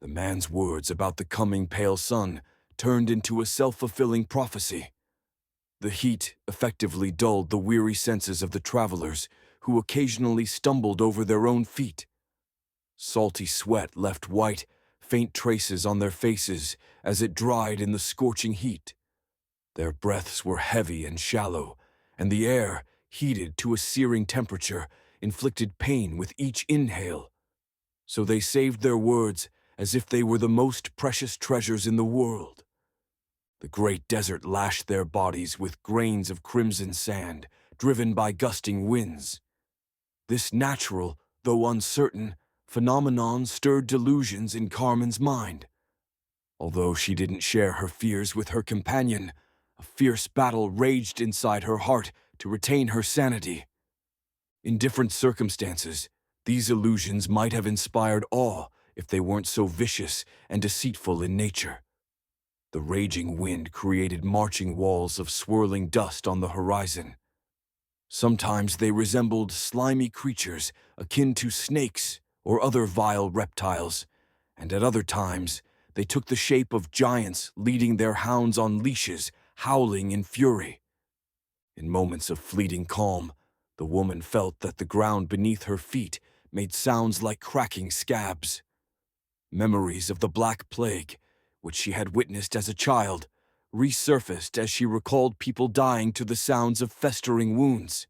The man's words about the coming pale sun turned into a self-fulfilling prophecy. The heat effectively dulled the weary senses of the travelers, who occasionally stumbled over their own feet. Salty sweat left white, faint traces on their faces as it dried in the scorching heat. Their breaths were heavy and shallow, and the air, heated to a searing temperature, inflicted pain with each inhale. So they saved their words as if they were the most precious treasures in the world. The great desert lashed their bodies with grains of crimson sand, driven by gusting winds. This natural, though uncertain, phenomenon stirred delusions in Carmen's mind. Although she didn't share her fears with her companion, a fierce battle raged inside her heart to retain her sanity. In different circumstances, these illusions might have inspired awe if they weren't so vicious and deceitful in nature. The raging wind created marching walls of swirling dust on the horizon. Sometimes they resembled slimy creatures akin to snakes or other vile reptiles, and at other times they took the shape of giants leading their hounds on leashes, howling in fury. In moments of fleeting calm, the woman felt that the ground beneath her feet made sounds like cracking scabs. Memories of the Black Plague, which she had witnessed as a child, resurfaced as she recalled people dying to the sounds of festering wounds.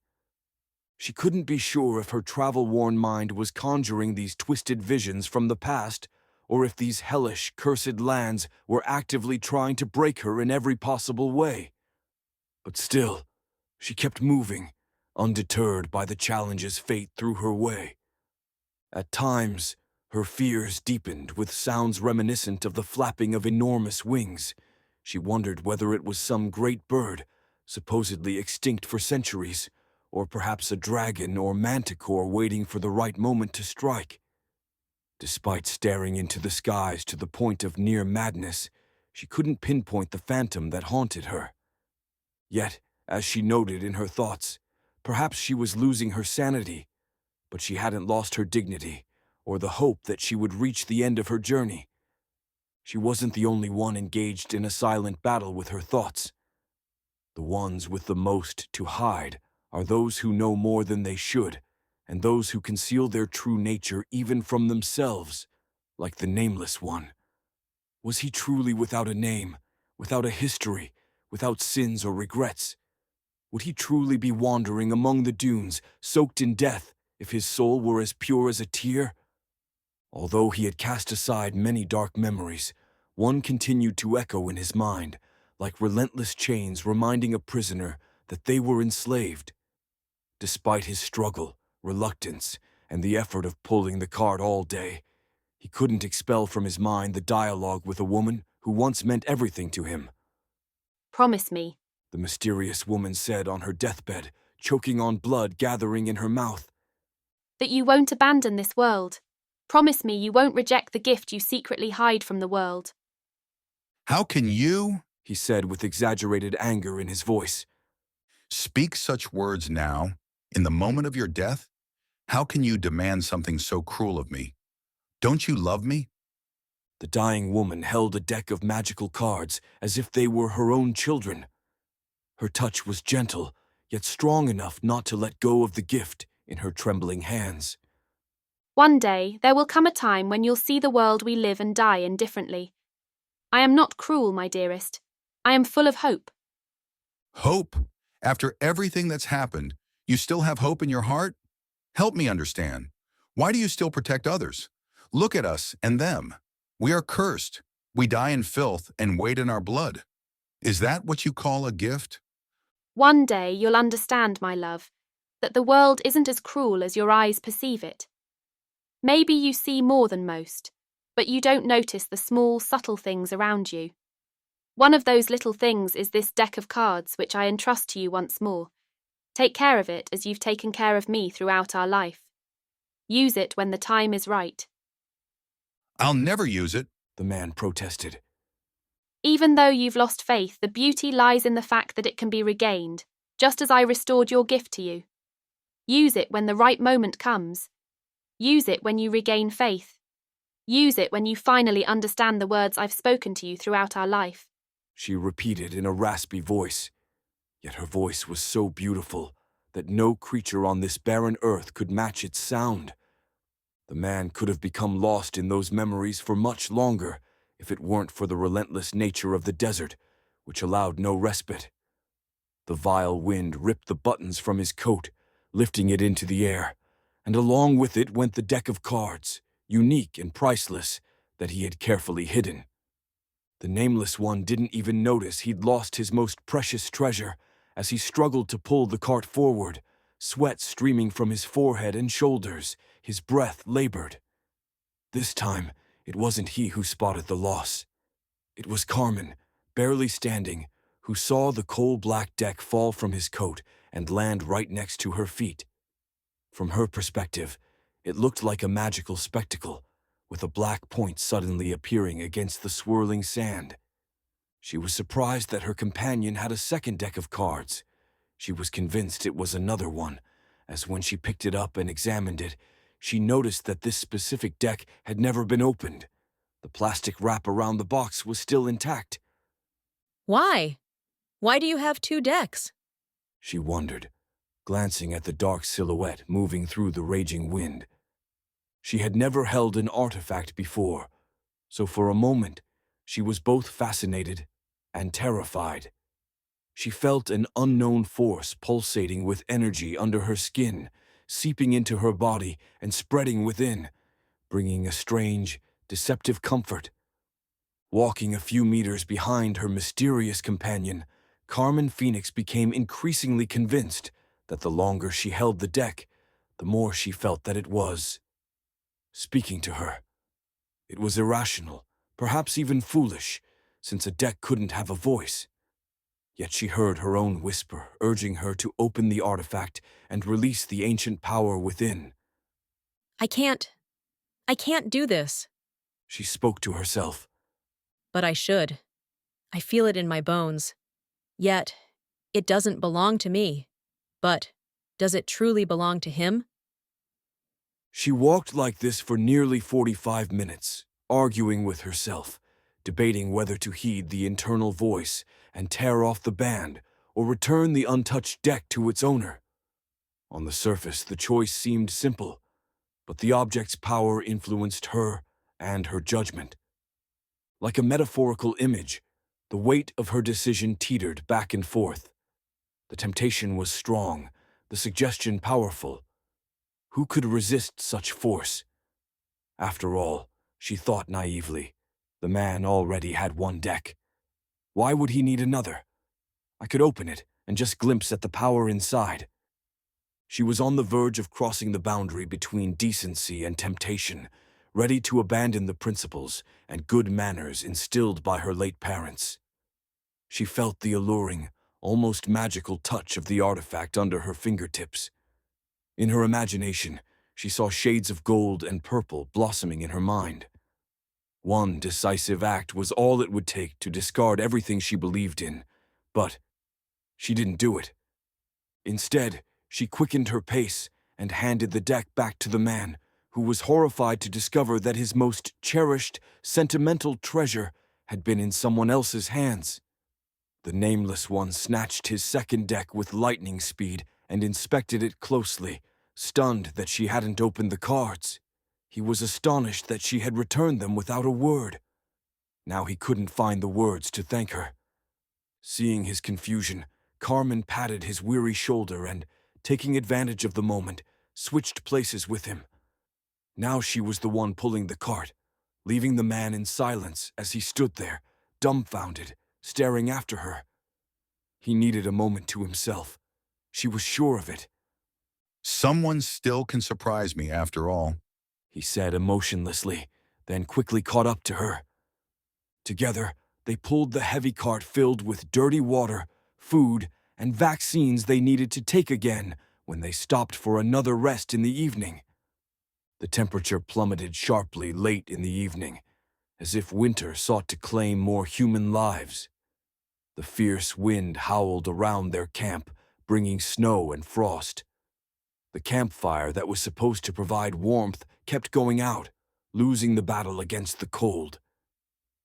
She couldn't be sure if her travel-worn mind was conjuring these twisted visions from the past, or if these hellish, cursed lands were actively trying to break her in every possible way. But still, she kept moving, undeterred by the challenges fate threw her way. At times, her fears deepened with sounds reminiscent of the flapping of enormous wings. She wondered whether it was some great bird, supposedly extinct for centuries, or perhaps a dragon or manticore waiting for the right moment to strike. Despite staring into the skies to the point of near madness, she couldn't pinpoint the phantom that haunted her. Yet, as she noted in her thoughts, perhaps she was losing her sanity, but she hadn't lost her dignity, or the hope that she would reach the end of her journey. She wasn't the only one engaged in a silent battle with her thoughts. The ones with the most to hide are those who know more than they should, and those who conceal their true nature even from themselves, like the nameless one. Was he truly without a name, without a history, without sins or regrets? Would he truly be wandering among the dunes, soaked in death, if his soul were as pure as a tear? Although he had cast aside many dark memories, one continued to echo in his mind, like relentless chains reminding a prisoner that they were enslaved. Despite his struggle, reluctance, and the effort of pulling the cart all day, he couldn't expel from his mind the dialogue with a woman who once meant everything to him. "Promise me," the mysterious woman said on her deathbed, choking on blood gathering in her mouth, "that you won't abandon this world. Promise me you won't reject the gift you secretly hide from the world." How can you, he said with exaggerated anger in his voice, speak such words now, in the moment of your death? How can you demand something so cruel of me? Don't you love me? The dying woman held a deck of magical cards as if they were her own children. Her touch was gentle, yet strong enough not to let go of the gift in her trembling hands. "One day, there will come a time when you'll see the world we live and die in differently. I am not cruel, my dearest. I am full of hope." Hope? After everything that's happened, you still have hope in your heart? Help me understand. Why do you still protect others? Look at us and them. We are cursed. We die in filth and wade in our blood. Is that what you call a gift? One day you'll understand, my love, that the world isn't as cruel as your eyes perceive it. Maybe you see more than most, but you don't notice the small, subtle things around you. One of those little things is this deck of cards which I entrust to you once more. Take care of it as you've taken care of me throughout our life. Use it when the time is right. I'll never use it, the man protested. Even though you've lost faith, the beauty lies in the fact that it can be regained, just as I restored your gift to you. Use it when the right moment comes. Use it when you regain faith. Use it when you finally understand the words I've spoken to you throughout our life. She repeated in a raspy voice. Yet her voice was so beautiful that no creature on this barren earth could match its sound. The man could have become lost in those memories for much longer if it weren't for the relentless nature of the desert, which allowed no respite. The vile wind ripped the buttons from his coat, lifting it into the air, and along with it went the deck of cards, unique and priceless, that he had carefully hidden. The nameless one didn't even notice he'd lost his most precious treasure as he struggled to pull the cart forward, sweat streaming from his forehead and shoulders, his breath labored. This time, it wasn't he who spotted the loss. It was Carmen, barely standing, who saw the coal-black deck fall from his coat and land right next to her feet. From her perspective, it looked like a magical spectacle, with a black point suddenly appearing against the swirling sand. She was surprised that her companion had a second deck of cards. She was convinced it was another one, as when she picked it up and examined it, she noticed that this specific deck had never been opened. The plastic wrap around the box was still intact. Why? Why do you have two decks? She wondered, glancing at the dark silhouette moving through the raging wind. She had never held an artifact before, so for a moment she was both fascinated and terrified. She felt an unknown force pulsating with energy under her skin, seeping into her body and spreading within, bringing a strange, deceptive comfort. Walking a few meters behind her mysterious companion, Carmen Phoenix became increasingly convinced that the longer she held the deck, the more she felt that it was speaking to her. It was irrational, perhaps even foolish, since a deck couldn't have a voice. Yet she heard her own whisper urging her to open the artifact and release the ancient power within. I can't do this. She spoke to herself. But I should. I feel it in my bones. Yet, it doesn't belong to me. But, does it truly belong to him? She walked like this for nearly 45 minutes, arguing with herself, debating whether to heed the internal voice and tear off the band or return the untouched deck to its owner. On the surface, the choice seemed simple, but the object's power influenced her and her judgment. Like a metaphorical image, the weight of her decision teetered back and forth. The temptation was strong, the suggestion powerful. Who could resist such force? After all, she thought naively, the man already had one deck. Why would he need another? I could open it and just glimpse at the power inside. She was on the verge of crossing the boundary between decency and temptation, ready to abandon the principles and good manners instilled by her late parents. She felt the alluring, almost magical touch of the artifact under her fingertips. In her imagination, she saw shades of gold and purple blossoming in her mind. One decisive act was all it would take to discard everything she believed in, but she didn't do it. Instead, she quickened her pace and handed the deck back to the man, who was horrified to discover that his most cherished, sentimental treasure had been in someone else's hands. The nameless one snatched his second deck with lightning speed and inspected it closely, stunned that she hadn't opened the cards. He was astonished that she had returned them without a word. Now he couldn't find the words to thank her. Seeing his confusion, Carmen patted his weary shoulder and, taking advantage of the moment, switched places with him. Now she was the one pulling the cart, leaving the man in silence as he stood there, dumbfounded, staring after her. He needed a moment to himself. She was sure of it. Someone still can surprise me after all. He said emotionlessly, then quickly caught up to her. Together, they pulled the heavy cart filled with dirty water, food, and vaccines they needed to take again when they stopped for another rest in the evening. The temperature plummeted sharply late in the evening, as if winter sought to claim more human lives. The fierce wind howled around their camp, bringing snow and frost. The campfire that was supposed to provide warmth kept going out, losing the battle against the cold.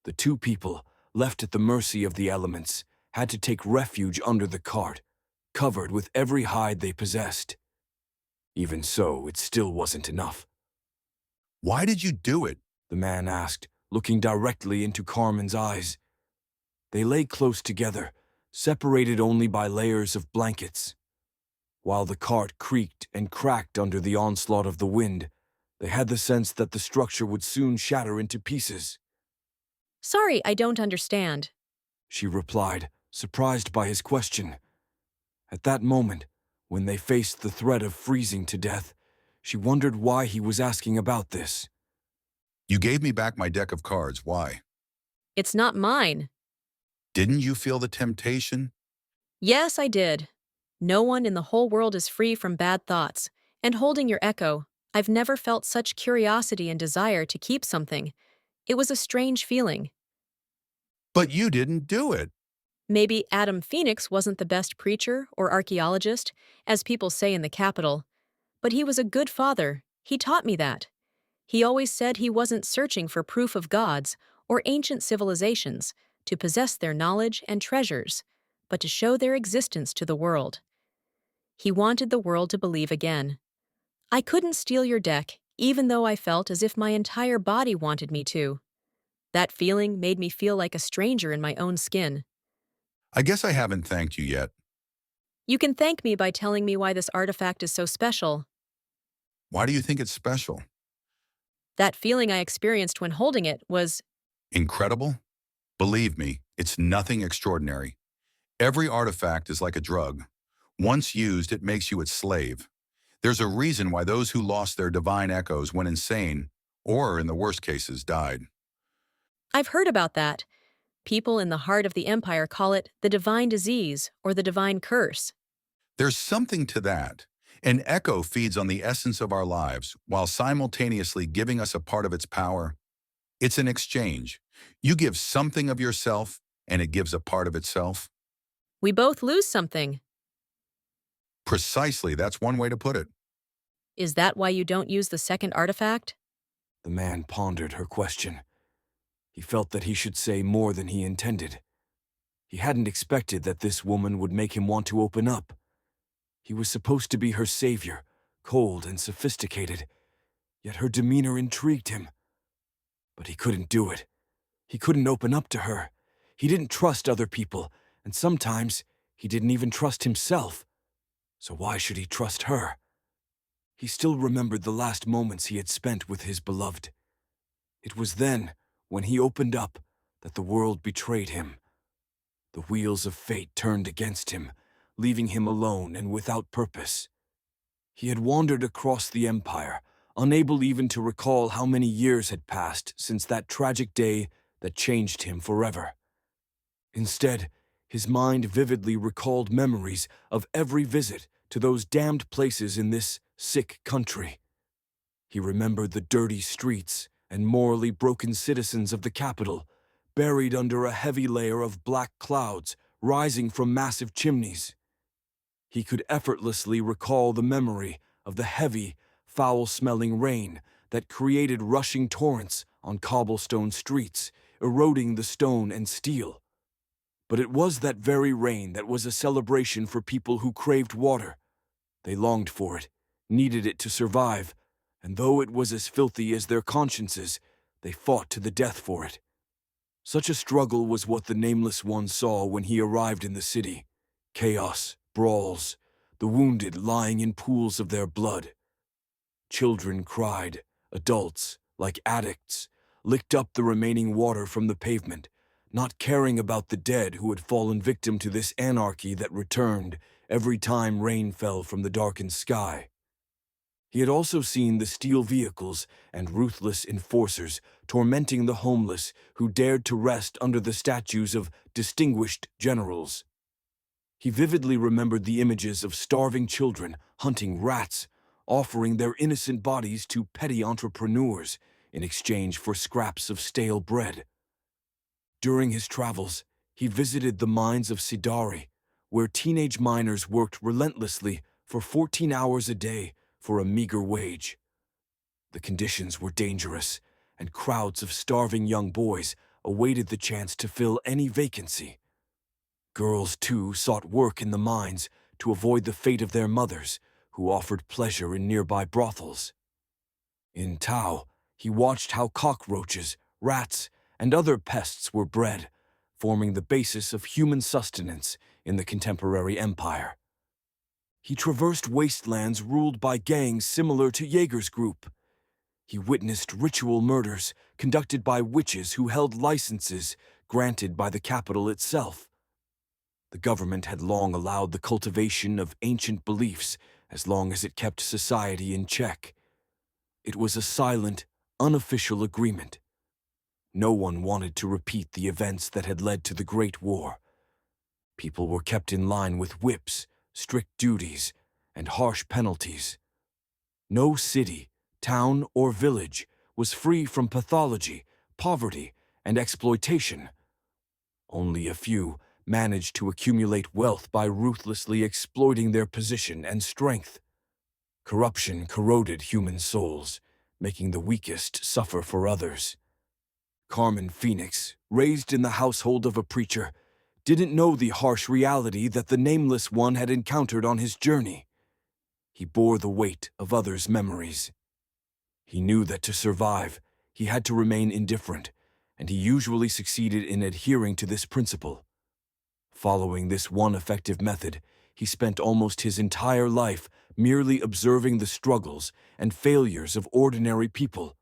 The two people, left at the mercy of the elements, had to take refuge under the cart, covered with every hide they possessed. Even so, it still wasn't enough. Why did you do it? The man asked, looking directly into Carmen's eyes. They lay close together, separated only by layers of blankets. While the cart creaked and cracked under the onslaught of the wind, they had the sense that the structure would soon shatter into pieces. Sorry, I don't understand. She replied, surprised by his question. At that moment, when they faced the threat of freezing to death, she wondered why he was asking about this. You gave me back my deck of cards. Why? It's not mine. Didn't you feel the temptation? Yes, I did. No one in the whole world is free from bad thoughts, and holding your echo, I've never felt such curiosity and desire to keep something. It was a strange feeling. But you didn't do it. Maybe Adam Phoenix wasn't the best preacher or archaeologist, as people say in the capital, but he was a good father. He taught me that. He always said he wasn't searching for proof of gods or ancient civilizations to possess their knowledge and treasures, but to show their existence to the world. He wanted the world to believe again. I couldn't steal your deck, even though I felt as if my entire body wanted me to. That feeling made me feel like a stranger in my own skin. I guess I haven't thanked you yet. You can thank me by telling me why this artifact is so special. Why do you think it's special? That feeling I experienced when holding it was Incredible? Believe me, it's nothing extraordinary. Every artifact is like a drug. Once used, it makes you its slave. There's a reason why those who lost their divine echoes went insane, or in the worst cases, died. I've heard about that. People in the heart of the empire call it the divine disease or the divine curse. There's something to that. An echo feeds on the essence of our lives while simultaneously giving us a part of its power. It's an exchange. You give something of yourself, and it gives a part of itself. We both lose something. Precisely, that's one way to put it. Is that why you don't use the second artifact? The man pondered her question. He felt that he should say more than he intended. He hadn't expected that this woman would make him want to open up. He was supposed to be her savior, cold and sophisticated, yet her demeanor intrigued him. But he couldn't do it. He couldn't open up to her. He didn't trust other people, and sometimes he didn't even trust himself. So why should he trust her? He still remembered the last moments he had spent with his beloved. It was then, when he opened up, that the world betrayed him. The wheels of fate turned against him, leaving him alone and without purpose. He had wandered across the empire, unable even to recall how many years had passed since that tragic day that changed him forever. Instead, his mind vividly recalled memories of every visit to those damned places in this sick country. He remembered the dirty streets and morally broken citizens of the capital, buried under a heavy layer of black clouds rising from massive chimneys. He could effortlessly recall the memory of the heavy, foul-smelling rain that created rushing torrents on cobblestone streets, eroding the stone and steel. But it was that very rain that was a celebration for people who craved water. They longed for it, needed it to survive, and though it was as filthy as their consciences, they fought to the death for it. Such a struggle was what the Nameless One saw when he arrived in the city. Chaos, brawls, the wounded lying in pools of their blood. Children cried, adults, like addicts, licked up the remaining water from the pavement, not caring about the dead who had fallen victim to this anarchy that returned every time rain fell from the darkened sky. He had also seen the steel vehicles and ruthless enforcers tormenting the homeless who dared to rest under the statues of distinguished generals. He vividly remembered the images of starving children hunting rats, offering their innocent bodies to petty entrepreneurs in exchange for scraps of stale bread. During his travels, he visited the mines of Sidari, where teenage miners worked relentlessly for 14 hours a day for a meager wage. The conditions were dangerous, and crowds of starving young boys awaited the chance to fill any vacancy. Girls, too, sought work in the mines to avoid the fate of their mothers, who offered pleasure in nearby brothels. In Tao, he watched how cockroaches, rats, and other pests were bred, forming the basis of human sustenance in the contemporary empire. He traversed wastelands ruled by gangs similar to Jaeger's group. He witnessed ritual murders conducted by witches who held licenses granted by the capital itself. The government had long allowed the cultivation of ancient beliefs as long as it kept society in check. It was a silent, unofficial agreement. No one wanted to repeat the events that had led to the Great War. People were kept in line with whips, strict duties, and harsh penalties. No city, town, or village was free from pathology, poverty, and exploitation. Only a few managed to accumulate wealth by ruthlessly exploiting their position and strength. Corruption corroded human souls, making the weakest suffer for others. Carmen Phoenix, raised in the household of a preacher, didn't know the harsh reality that the Nameless One had encountered on his journey. He bore the weight of others' memories. He knew that to survive, he had to remain indifferent, and he usually succeeded in adhering to this principle. Following this one effective method, he spent almost his entire life merely observing the struggles and failures of ordinary people.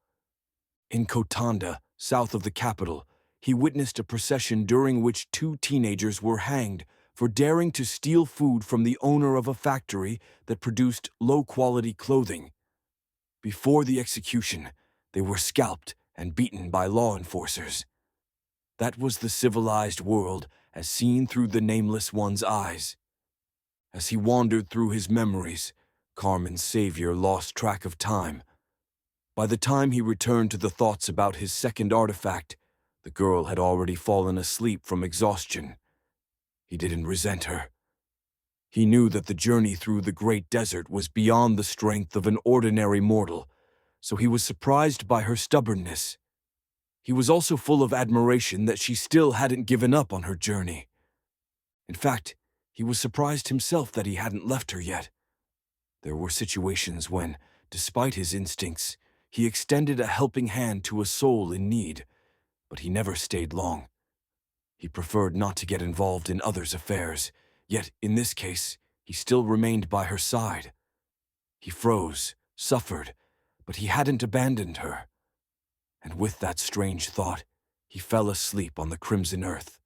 In Kotanda, south of the capital, he witnessed a procession during which two teenagers were hanged for daring to steal food from the owner of a factory that produced low-quality clothing. Before the execution, they were scalped and beaten by law enforcers. That was the civilized world as seen through the Nameless One's eyes. As he wandered through his memories, Carmen's savior lost track of time. By the time he returned to the thoughts about his second artifact, the girl had already fallen asleep from exhaustion. He didn't resent her. He knew that the journey through the great desert was beyond the strength of an ordinary mortal, so he was surprised by her stubbornness. He was also full of admiration that she still hadn't given up on her journey. In fact, he was surprised himself that he hadn't left her yet. There were situations when, despite his instincts, he extended a helping hand to a soul in need, but he never stayed long. He preferred not to get involved in others' affairs, yet in this case, he still remained by her side. He froze, suffered, but he hadn't abandoned her. And with that strange thought, he fell asleep on the crimson earth.